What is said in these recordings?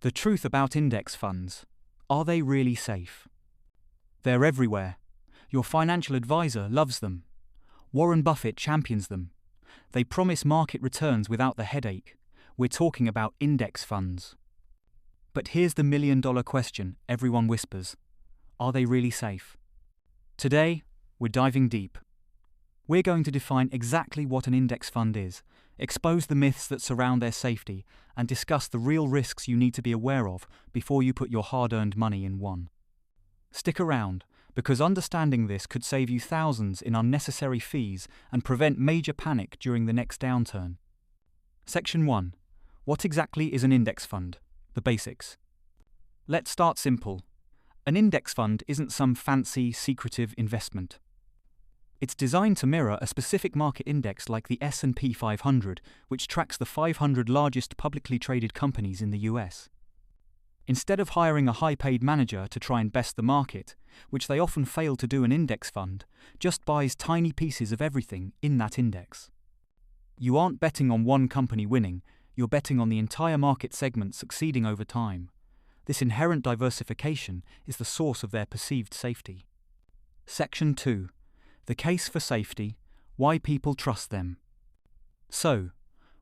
The truth about index funds. Are they really safe? They're everywhere. Your financial advisor loves them. Warren Buffett champions them. They promise market returns without the headache. We're talking about index funds. But here's the million-dollar question everyone whispers. Are they really safe? Today, we're diving deep. We're going to define exactly what an index fund is, expose the myths that surround their safety, and discuss the real risks you need to be aware of before you put your hard-earned money in one. Stick around, because understanding this could save you thousands in unnecessary fees and prevent major panic during the next downturn. Section 1. What exactly is an index fund? The basics. Let's start simple. An index fund isn't some fancy, secretive investment. It's designed to mirror a specific market index like the S&P 500, which tracks the 500 largest publicly traded companies in the US. Instead of hiring a high-paid manager to try and best the market, which they often fail to do, an index fund just buys tiny pieces of everything in that index. You aren't betting on one company winning, you're betting on the entire market segment succeeding over time. This inherent diversification is the source of their perceived safety. Section 2. The case for safety, why people trust them. So,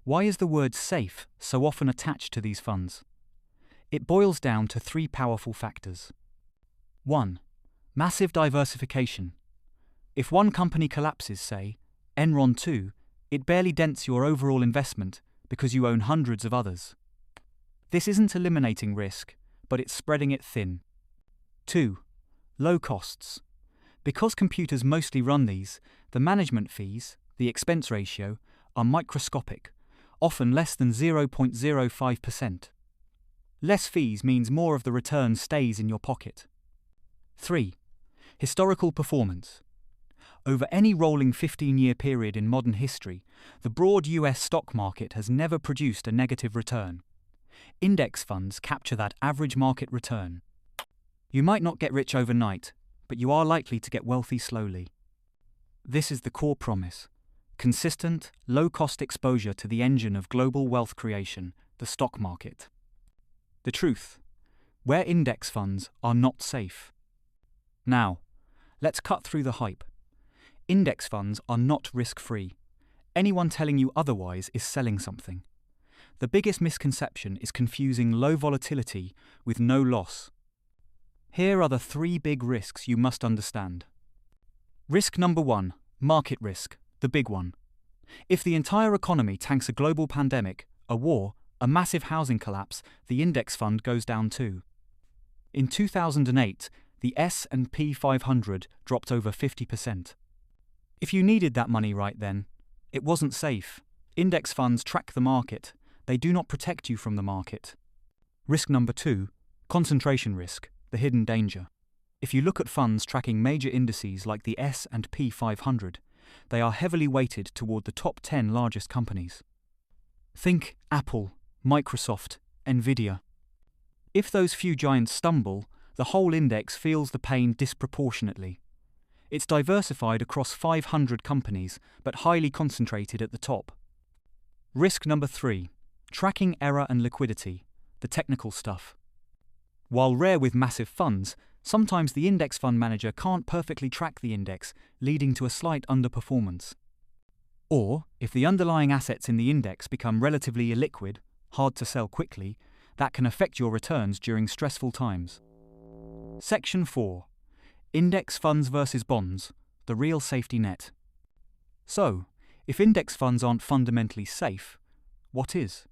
why is the word safe so often attached to these funds? It boils down to three powerful factors. 1. Massive diversification. If one company collapses, say, Enron 2, it barely dents your overall investment because you own hundreds of others. This isn't eliminating risk, but it's spreading it thin. 2. Low costs. Because computers mostly run these, the management fees, the expense ratio, are microscopic, often less than 0.05%. Less fees means more of the return stays in your pocket. 3. Historical performance. Over any rolling 15-year period in modern history, the broad US stock market has never produced a negative return. Index funds capture that average market return. You might not get rich overnight, but you are likely to get wealthy slowly. This is the core promise. Consistent, low-cost exposure to the engine of global wealth creation, the stock market. The truth. Where index funds are not safe. Now, let's cut through the hype. Index funds are not risk-free. Anyone telling you otherwise is selling something. The biggest misconception is confusing low volatility with no loss. Here are the three big risks you must understand. Risk number 1, market risk, the big one. If the entire economy tanks a global pandemic, a war, a massive housing collapse, the index fund goes down too. In 2008, the S&P 500 dropped over 50%. If you needed that money right then, it wasn't safe. Index funds track the market. They do not protect you from the market. Risk number 2, concentration risk, the hidden danger. If you look at funds tracking major indices like the S&P 500, they are heavily weighted toward the top 10 largest companies. Think Apple, Microsoft, Nvidia. If those few giants stumble, the whole index feels the pain disproportionately. It's diversified across 500 companies, but highly concentrated at the top. Risk number 3, tracking error and liquidity, the technical stuff. While rare with massive funds, sometimes the index fund manager can't perfectly track the index, leading to a slight underperformance. Or, if the underlying assets in the index become relatively illiquid, hard to sell quickly, that can affect your returns during stressful times. Section 4. Index funds versus bonds, the real safety net. So, if index funds aren't fundamentally safe, what is?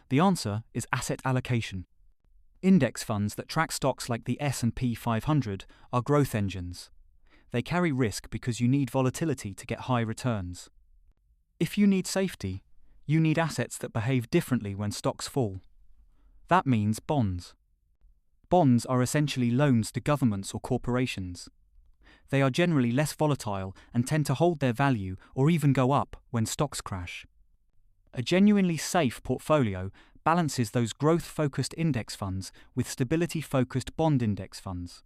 The answer is asset allocation. Index funds that track stocks like the S&P 500 are growth engines. They carry risk because you need volatility to get high returns. If you need safety, you need assets that behave differently when stocks fall. That means bonds. Bonds are essentially loans to governments or corporations. They are generally less volatile and tend to hold their value or even go up when stocks crash. A genuinely safe portfolio balances those growth-focused index funds with stability-focused bond index funds.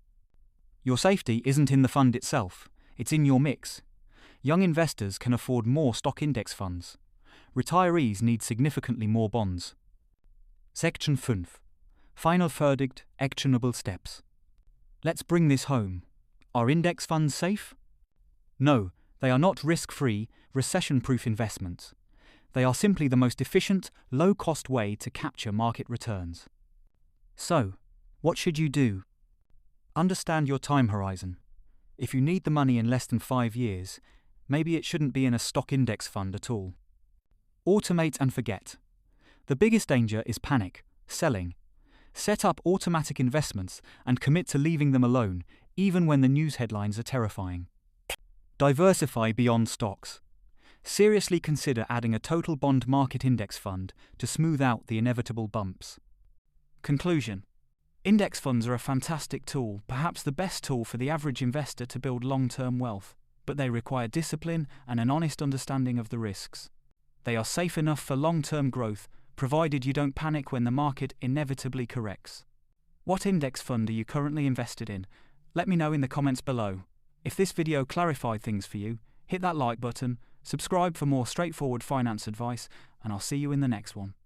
Your safety isn't in the fund itself, it's in your mix. Young investors can afford more stock index funds. Retirees need significantly more bonds. Section 5. Final verdict, actionable steps. Let's bring this home. Are index funds safe? No, they are not risk-free, recession-proof investments. They are simply the most efficient, low-cost way to capture market returns. So, what should you do? Understand your time horizon. If you need the money in less than 5 years, maybe it shouldn't be in a stock index fund at all. Automate and forget. The biggest danger is panic, selling. Set up automatic investments and commit to leaving them alone, even when the news headlines are terrifying. Diversify beyond stocks. Seriously consider adding a total bond market index fund to smooth out the inevitable bumps. Conclusion. Index funds are a fantastic tool, perhaps the best tool for the average investor to build long-term wealth, but they require discipline and an honest understanding of the risks. They are safe enough for long-term growth, provided you don't panic when the market inevitably corrects. What index fund are you currently invested in? Let me know in the comments below. If this video clarified things for you, hit that like button, subscribe for more straightforward finance advice, and I'll see you in the next one.